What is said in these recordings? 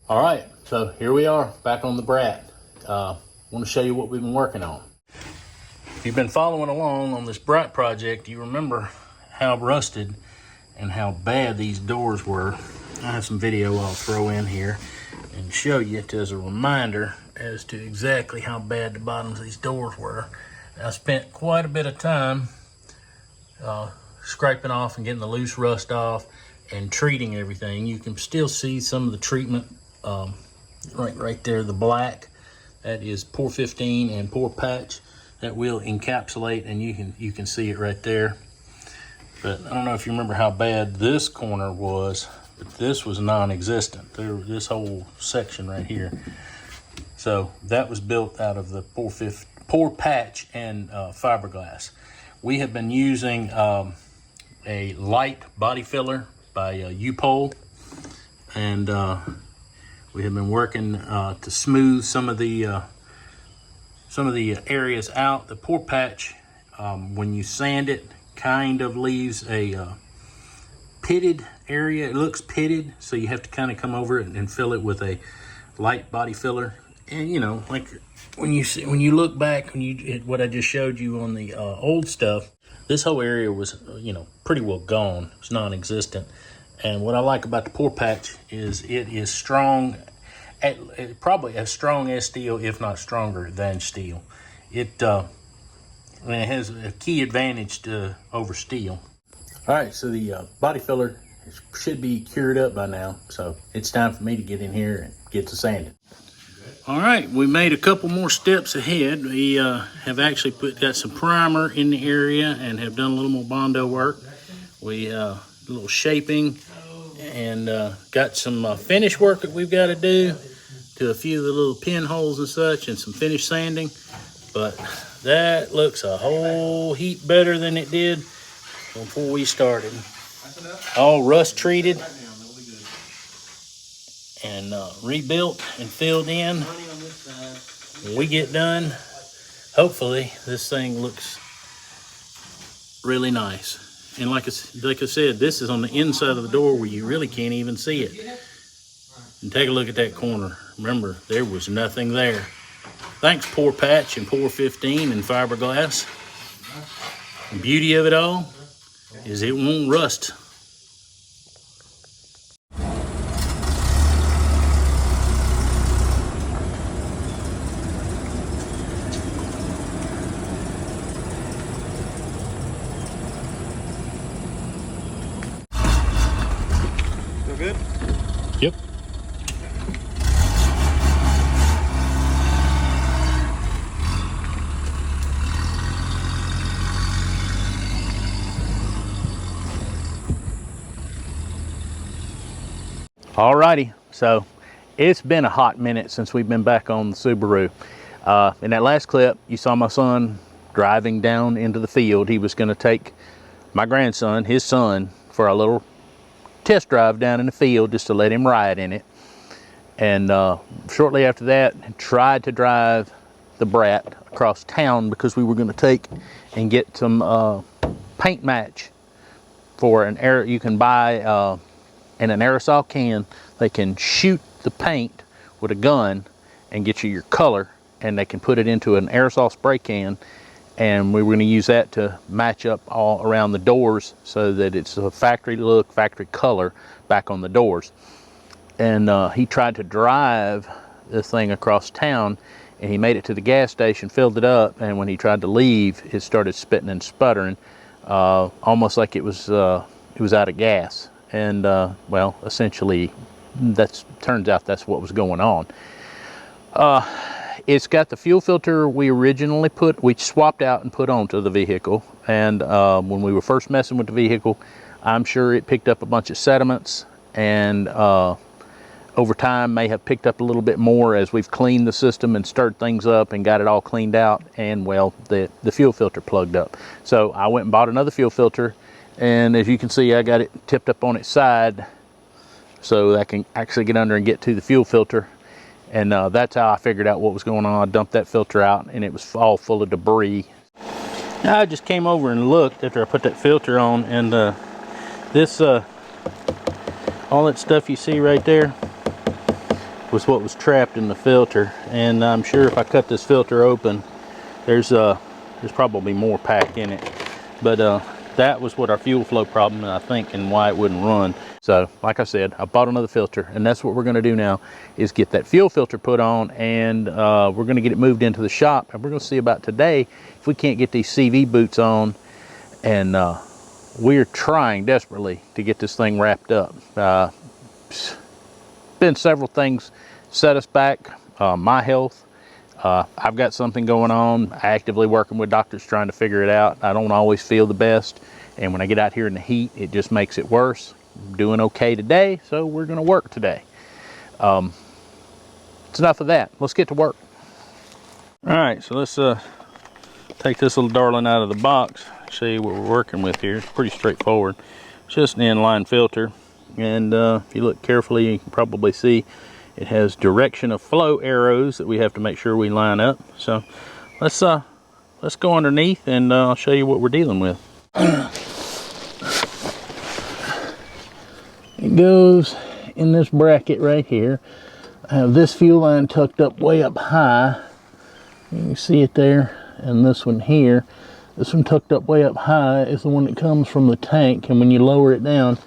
All right, so here we are back on the Brat. Want to show you what we've been working on. If you've been following along on this Brat project, you remember how rusted and how bad these doors were. I have some video I'll throw in here and show you as a reminder as to exactly how bad the bottoms of these doors were. I spent quite a bit of time scraping off and getting the loose rust off and treating everything. You can still see some of the treatment right there, the black. That is pore 15 and pore patch that will encapsulate, and you can see it right there. But I don't know if you remember how bad this corner was, but this was non-existent. This whole section right here. So that was built out of the pore patch and fiberglass. We have been using a light body filler by U-Pole, and we have been working to smooth some of the areas out. The pore patch, when you sand it, kind of leaves a pitted area. It looks pitted, so you have to kind of come over it and fill it with a light body filler. And you know, like when you look back, what I just showed you on the old stuff, this whole area was pretty well gone. It's non-existent. And what I like about the pore patch is it is strong, probably as strong as steel, if not stronger than steel. It has a key advantage over steel. All right, so the body filler should be cured up by now, so it's time for me to get in here and get to sanding. All right, we made a couple more steps ahead. We have actually got some primer in the area and have done a little more Bondo work. We a little shaping and got some finish work that we've got to do to a few of the little pinholes and such, and some finish sanding. But that looks a whole heap better than it did before we started. All rust treated and rebuilt and filled in. When we get done, hopefully this thing looks really nice. And like I said, this is on the inside of the door where you really can't even see it. And take a look at that corner. Remember, there was nothing there. Thanks, pore patch and pore 15 and fiberglass. The beauty of it all is it won't rust. Good? Yep. Alrighty, so it's been a hot minute since we've been back on the Subaru. In that last clip, you saw my son driving down into the field. He was going to take my grandson, his son, for a little test drive down in the field just to let him ride in it. And shortly after that, tried to drive the Brat across town because we were going to take and get some paint match for an air. You can buy in an aerosol can. They can shoot the paint with a gun and get you your color, and they can put it into an aerosol spray can. And we were going to use that to match up all around the doors so that it's a factory look, factory color back on the doors. And he tried to drive this thing across town, and he made it to the gas station, filled it up, and when he tried to leave, it started spitting and sputtering, almost like it was out of gas. And well, essentially, turns out that's what was going on. It's got the fuel filter we originally swapped out and put onto the vehicle. And when we were first messing with the vehicle, I'm sure it picked up a bunch of sediments, and over time may have picked up a little bit more as we've cleaned the system and stirred things up and got it all cleaned out. And well, the fuel filter plugged up. So I went and bought another fuel filter, and as you can see, I got it tipped up on its side so that I can actually get under and get to the fuel filter. And that's how I figured out what was going on. I dumped that filter out, and it was all full of debris. Now, I just came over and looked after I put that filter on, and all that stuff you see right there, was what was trapped in the filter, and I'm sure if I cut this filter open, there's probably more pack in it. But that was what our fuel flow problem, I think, and why it wouldn't run. So like I said, I bought another filter, and that's what we're going to do now, is get that fuel filter put on, and we're going to get it moved into the shop, and we're going to see about today if we can't get these CV boots on. And we're trying desperately to get this thing wrapped up. Been several things set us back. My health, I've got something going on, actively working with doctors trying to figure it out. I don't always feel the best, and when I get out here in the heat, it just makes it worse. I'm doing okay today, so we're going to work today. It's enough of that. Let's get to work. All right, so let's take this little darling out of the box, show you what we're working with here. It's pretty straightforward. It's just an inline filter, and if you look carefully, you can probably see it has direction of flow arrows that we have to make sure we line up. So let's go underneath, and I'll show you what we're dealing with. It goes in this bracket right here. I have this fuel line tucked up way up high. You can see it there. And this one here, this one tucked up way up high, is the one that comes from the tank, and when you lower it down,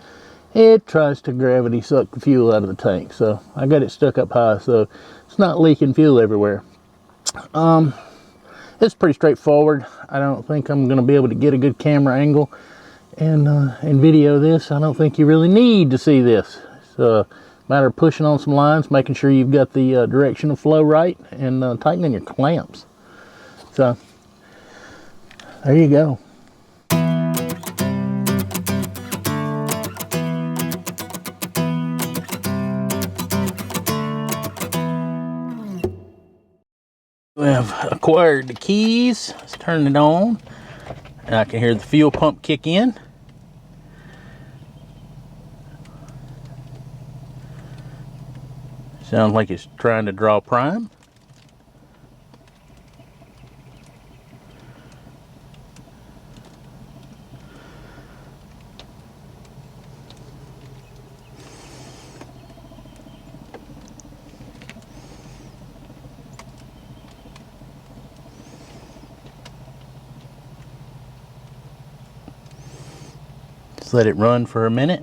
it tries to gravity suck the fuel out of the tank. So I got it stuck up high, so it's not leaking fuel everywhere. It's pretty straightforward. I don't think I'm going to be able to get a good camera angle and video this. I don't think you really need to see this. It's a matter of pushing on some lines, making sure you've got the direction of flow right, and tightening your clamps. So there you go. We have acquired the keys. Let's turn it on, and I can hear the fuel pump kick in. Sounds like it's trying to draw prime. Just let it run for a minute.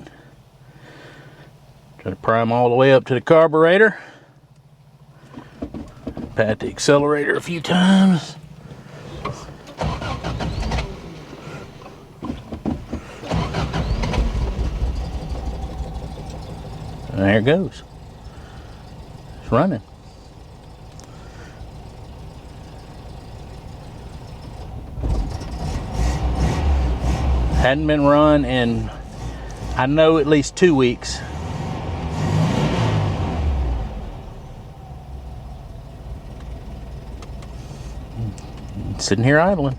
Try to prime all the way up to the carburetor. Pat the accelerator a few times. And there it goes. It's running. Hadn't been run in, I know, at least 2 weeks. Sitting here idling.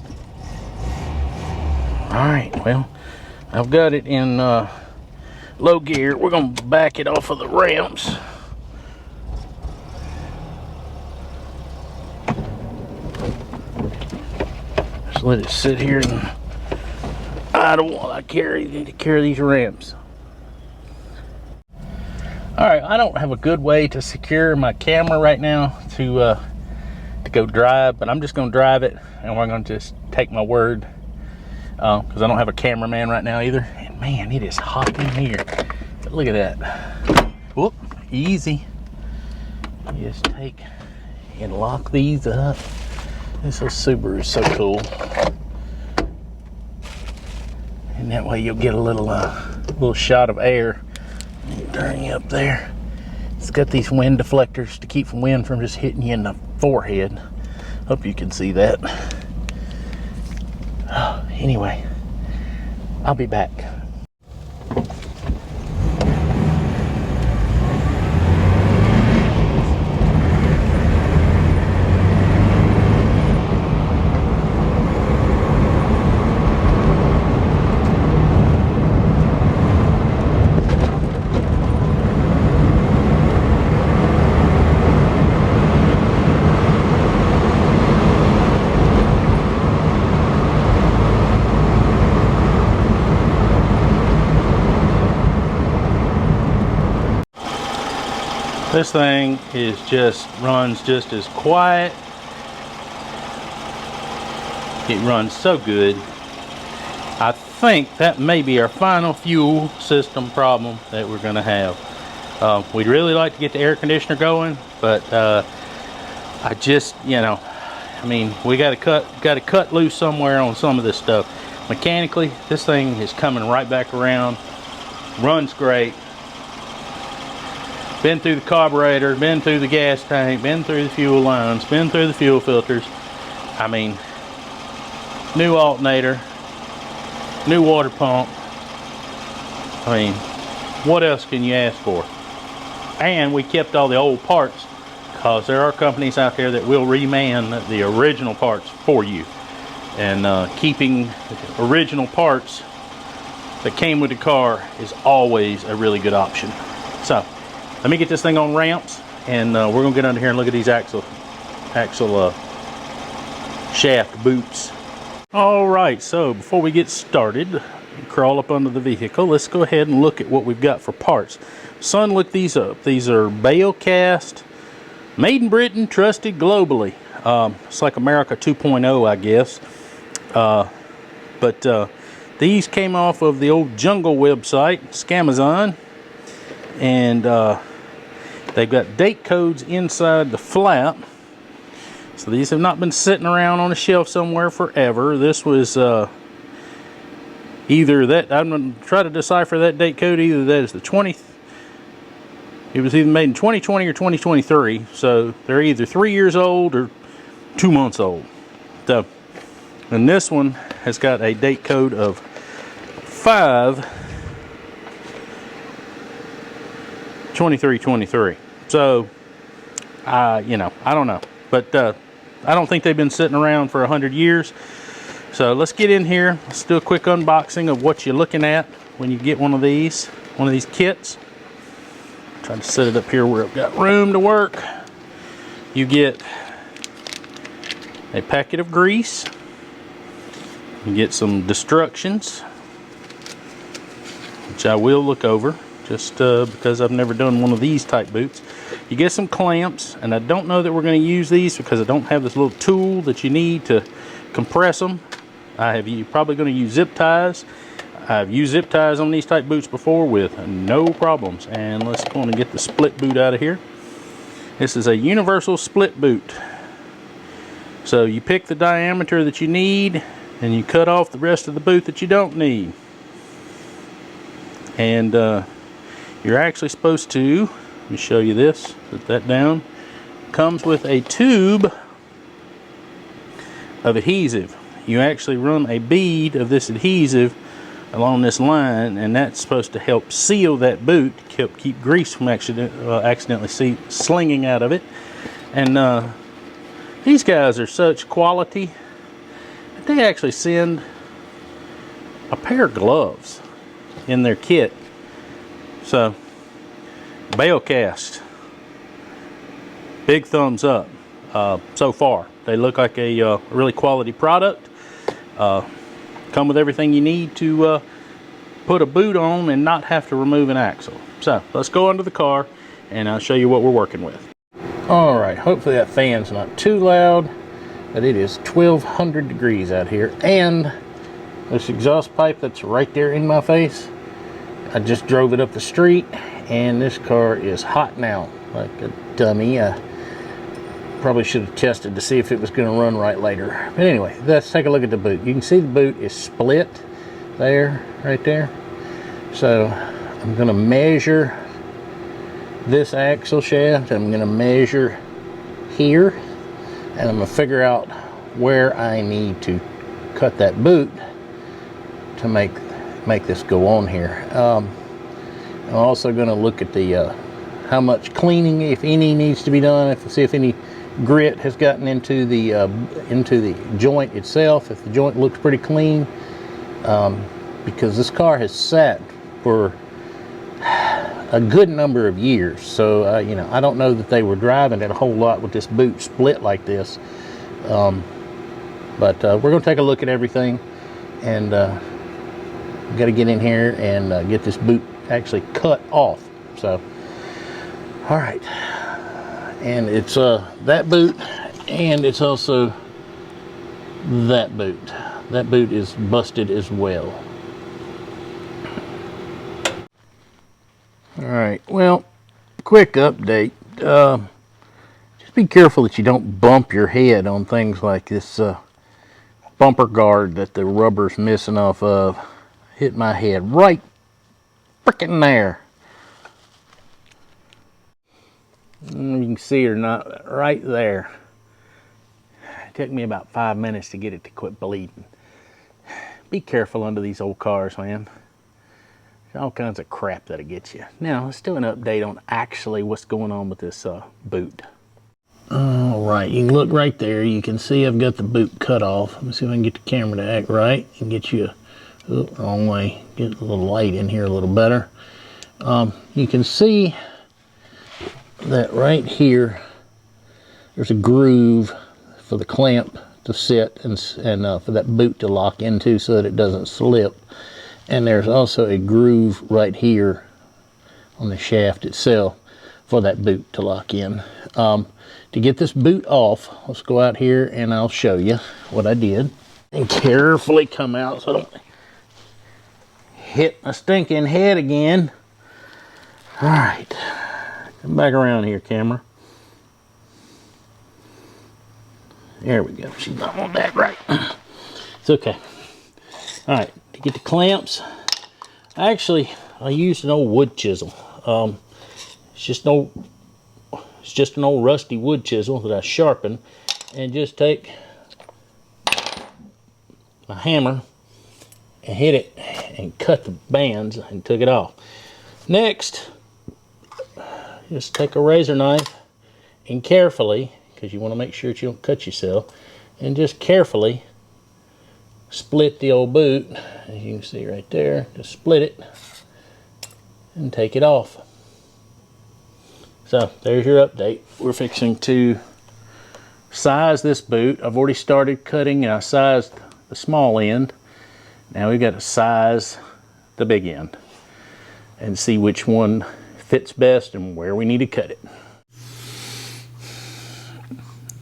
Alright, well, I've got it in low gear. We're going to back it off of the ramps. Just let it sit here and idle while I carry these ramps. Alright, I don't have a good way to secure my camera right now to go drive, but I'm just going to drive it, and we're going to just take my word, because I don't have a cameraman right now either. And man, it is hot in here. But look at that. Whoop, easy. You just take and lock these up. This Subaru is so cool. And that way you'll get a little shot of air. Turn you up there. It's got these wind deflectors to keep wind from just hitting you in the forehead. Hope you can see that. Anyway, I'll be back. This thing runs just as quiet. It runs so good. I think that may be our final fuel system problem that we're gonna have. We'd really like to get the air conditioner going, but I just, you know, I mean, we gotta cut loose somewhere on some of this stuff. Mechanically, this thing is coming right back around. Runs great. Been through the carburetor, been through the gas tank, been through the fuel lines, been through the fuel filters. I mean, new alternator, new water pump. I mean, what else can you ask for? And we kept all the old parts, because there are companies out there that will reman the original parts for you. And keeping original parts that came with the car is always a really good option. So let me get this thing on ramps, and we're gonna get under here and look at these axle shaft boots. All right, so before we get started, crawl up under the vehicle, let's go ahead and look at what we've got for parts. Son, look these up. These are Bailcast, made in Britain, trusted globally. It's like America 2.0, I guess. But these came off of the old Jungle website, Scamazon, and they've got date codes inside the flap. So these have not been sitting around on a shelf somewhere forever. This was either that, I'm going to try to decipher that date code, either that is the 20th, it was either made in 2020 or 2023. So they're either 3 years old or 2 months old. So, and this one has got a date code of 5/23/23. So, you know, I don't know. But I don't think they've been sitting around for 100 years. So let's get in here. Let's do a quick unboxing of what you're looking at when you get one of these kits. Try to set it up here where I've got room to work. You get a packet of grease. You get some destructions, which I will look over just because I've never done one of these type boots. You get some clamps, and I don't know that we're going to use these because I don't have this little tool that you need to compress them. You're probably going to use zip ties. I've used zip ties on these type boots before with no problems. And let's go on and get the split boot out of here. This is a universal split boot. So you pick the diameter that you need, and you cut off the rest of the boot that you don't need. And you're actually supposed to, let me show you this, put that down. Comes with a tube of adhesive. You actually run a bead of this adhesive along this line, and that's supposed to help seal that boot, keep grease from accidentally slinging out of it. And these guys are such quality that they actually send a pair of gloves in their kit. So Bailcast, big thumbs up so far. They look like a really quality product. Come with everything you need to put a boot on and not have to remove an axle. So let's go under the car and I'll show you what we're working with. All right, hopefully that fan's not too loud, but it is 1200 degrees out here, and this exhaust pipe that's right there in my face, I just drove it up the street, and this car is hot now, like a dummy. I probably should have tested to see if it was going to run right later. But anyway, let's take a look at the boot. You can see the boot is split there, right there. So I'm going to measure this axle shaft. I'm going to measure here, and I'm going to figure out where I need to cut that boot to make this go on here. I'm also going to look at the how much cleaning, if any, needs to be done. See if any grit has gotten into the joint itself. If the joint looks pretty clean, because this car has sat for a good number of years. So you know, I don't know that they were driving it a whole lot with this boot split like this. But we're going to take a look at everything, and got to get in here and get this boot actually cut off. So All right, and it's that boot, and it's also that boot. That boot is busted as well. All right, well, quick update. Just be careful that you don't bump your head on things like this bumper guard that the rubber's missing off of. Hit my head right frickin' there. You can see it or not, right there. It took me about 5 minutes to get it to quit bleeding. Be careful under these old cars, man. There's all kinds of crap that'll get you. Now, let's do an update on actually what's going on with this boot. All right, you can look right there. You can see I've got the boot cut off. Let me see if I can get the camera to act right and get you wrong way. Get a little light in here a little better. You can see that right here, there's a groove for the clamp to sit and for that boot to lock into so that it doesn't slip. And there's also a groove right here on the shaft itself for that boot to lock in. To get this boot off, let's go out here and I'll show you what I did. And carefully come out so I don't hit my stinking head again. All right, come back around here, camera. There we go, she's not on that right. It's okay. All right, to get the clamps, I used an old wood chisel. It's just an old rusty wood chisel that I sharpened, and just take my hammer and hit it and cut the bands and took it off. Next, just take a razor knife and carefully, because you want to make sure that you don't cut yourself, and just carefully split the old boot, as you can see right there. Just split it and take it off. So there's your update. We're fixing to size this boot. I've already started cutting and I sized the small end. Now we've got to size the big end and see which one fits best and where we need to cut it.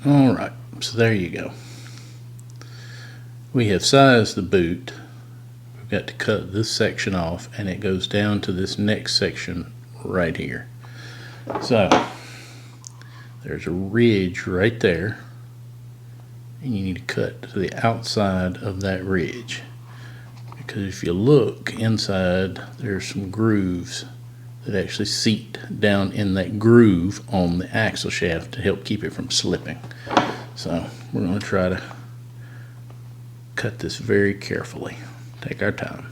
All right, so there you go. We have sized the boot. We've got to cut this section off, and it goes down to this next section right here. So there's a ridge right there, and you need to cut to the outside of that ridge, because if you look inside, there's some grooves that actually seat down in that groove on the axle shaft to help keep it from slipping. So we're going to try to cut this very carefully. Take our time.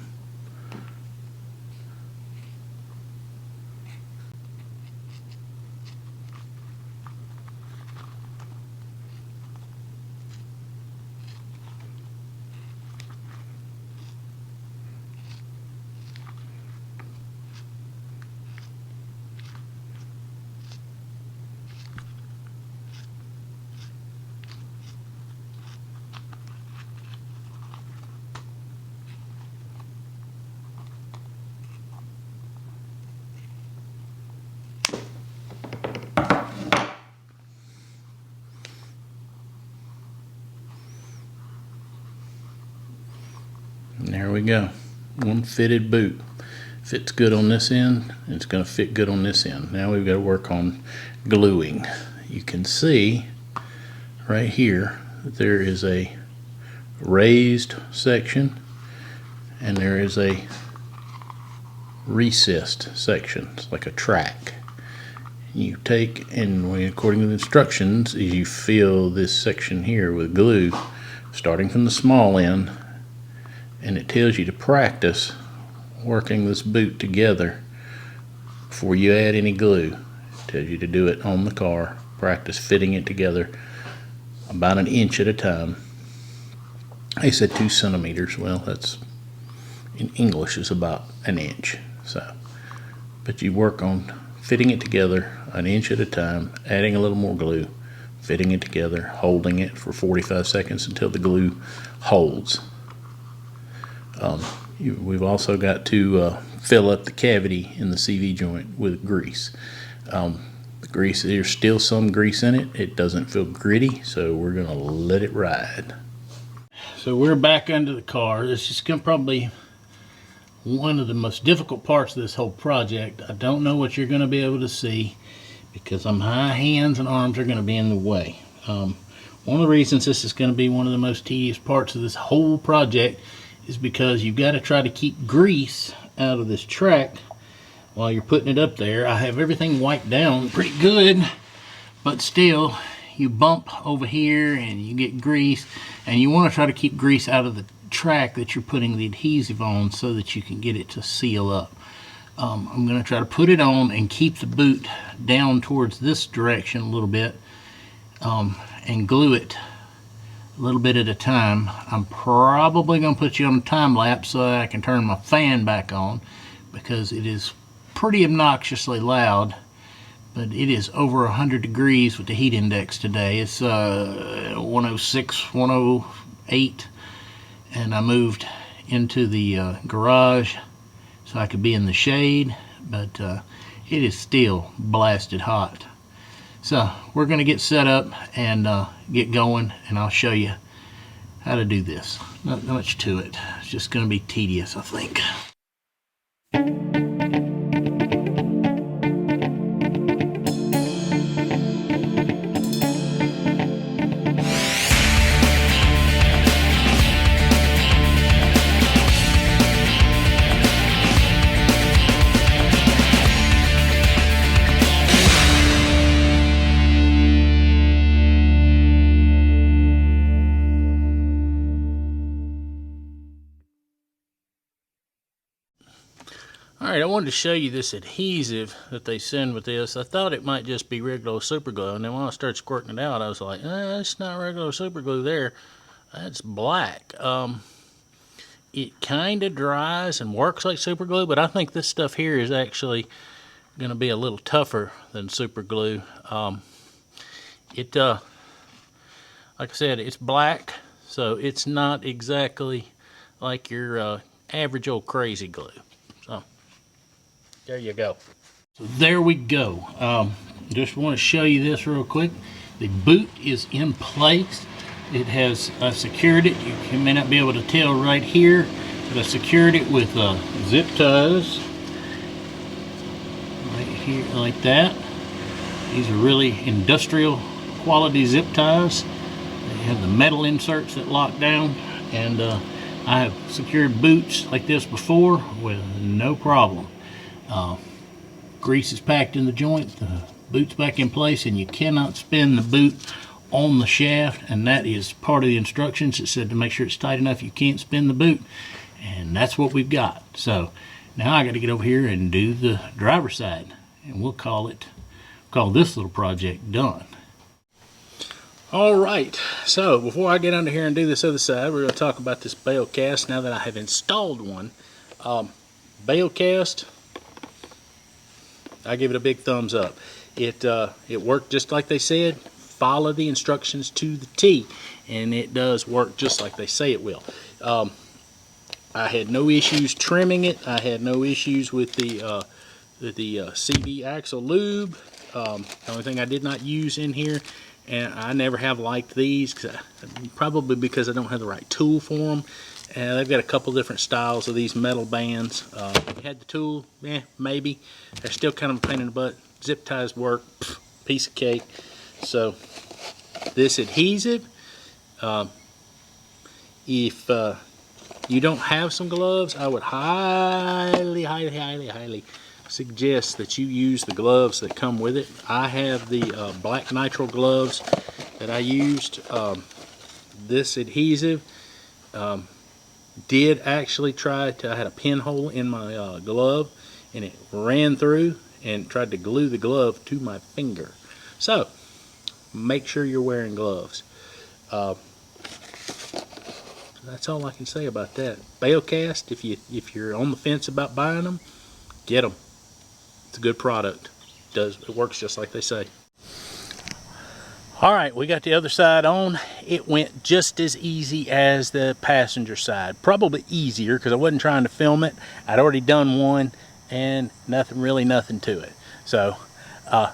And there we go. One fitted boot. Fits good on this end, and it's going to fit good on this end. Now we've got to work on gluing. You can see right here that there is a raised section and there is a recessed section. It's like a track. You take, and according to the instructions, is you fill this section here with glue, starting from the small end, and it tells you to practice working this boot together before you add any glue. It tells you to do it on the car, practice fitting it together about an inch at a time. They said 2 centimeters. Well, that's in English is about an inch. So, but you work on fitting it together an inch at a time, adding a little more glue, fitting it together, holding it for 45 seconds until the glue holds. We've also got to fill up the cavity in the CV joint with grease. Grease, there's still some grease in it. It doesn't feel gritty, so we're gonna let it ride. So we're back under the car. This is probably one of the most difficult parts of this whole project. I don't know what you're gonna be able to see because my hands and arms are gonna be in the way. One of the reasons this is gonna be one of the most tedious parts of this whole project is because you've got to try to keep grease out of this track while you're putting it up there. I have everything wiped down pretty good, but still you bump over here and you get grease, and you want to try to keep grease out of the track that you're putting the adhesive on so that you can get it to seal up. I'm going to try to put it on and keep the boot down towards this direction a little bit, and glue it a little bit at a time. I'm probably going to put you on a time lapse so that I can turn my fan back on, because it is pretty obnoxiously loud, but it is over 100 degrees with the heat index today. It's 106, 108, and I moved into the garage so I could be in the shade, but it is still blasted hot. So we're going to get set up and get going, and I'll show you how to do this. Not much to it. It's just going to be tedious, I think. Alright, I wanted to show you this adhesive that they send with this. I thought it might just be regular super glue, and then when I started squirting it out, I was like, it's not regular super glue there. That's black. It kind of dries and works like super glue, but I think this stuff here is actually going to be a little tougher than super glue. Like I said, it's black, so it's not exactly like your average old crazy glue. So there you go. So there we go. Just want to show you this real quick. The boot is in place. It has secured it. You may not be able to tell right here, but I secured it with zip ties right here like that. These are really industrial quality zip ties. They have the metal inserts that lock down, and I have secured boots like this before with no problem. Grease is packed in the joint, the boot's back in place, and you cannot spin the boot on the shaft, and that is part of the instructions. It said to make sure it's tight enough you can't spin the boot, and that's what we've got. So now I got to get over here and do the driver's side, and we'll call this little project done. Alright, so before I get under here and do this other side, we're going to talk about this Bailcast now that I have installed one. Bailcast, I give it a big thumbs up. It worked just like they said. Follow the instructions to the T, and it does work just like they say it will. I had no issues trimming it. I had no issues with the CB axle lube. The only thing I did not use in here, and I never have liked these, probably because I don't have the right tool for them. They've got a couple different styles of these metal bands. If you had the tool, maybe. They're still kind of a pain in the butt. Zip ties work, piece of cake. So this adhesive, if you don't have some gloves, I would highly suggest that you use the gloves that come with it. I have the black nitrile gloves that I used. This adhesive did actually try to, I had a pinhole in my glove, and it ran through and tried to glue the glove to my finger. So make sure you're wearing gloves. That's all I can say about that. Bailcast, if you're on the fence about buying them, get them. It's a good product. It works just like they say. Alright, we got the other side on. It went just as easy as the passenger side. Probably easier because I wasn't trying to film it. I'd already done one, and nothing to it. So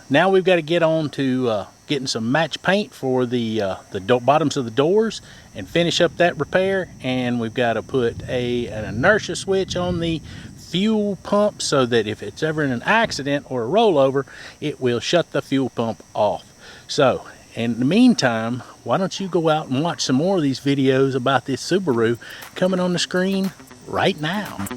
Now we've got to get on to getting some match paint for the bottoms of the doors and finish up that repair. And we've got to put an inertia switch on the fuel pump so that if it's ever in an accident or a rollover, it will shut the fuel pump off. So in the meantime, why don't you go out and watch some more of these videos about this Subaru coming on the screen right now.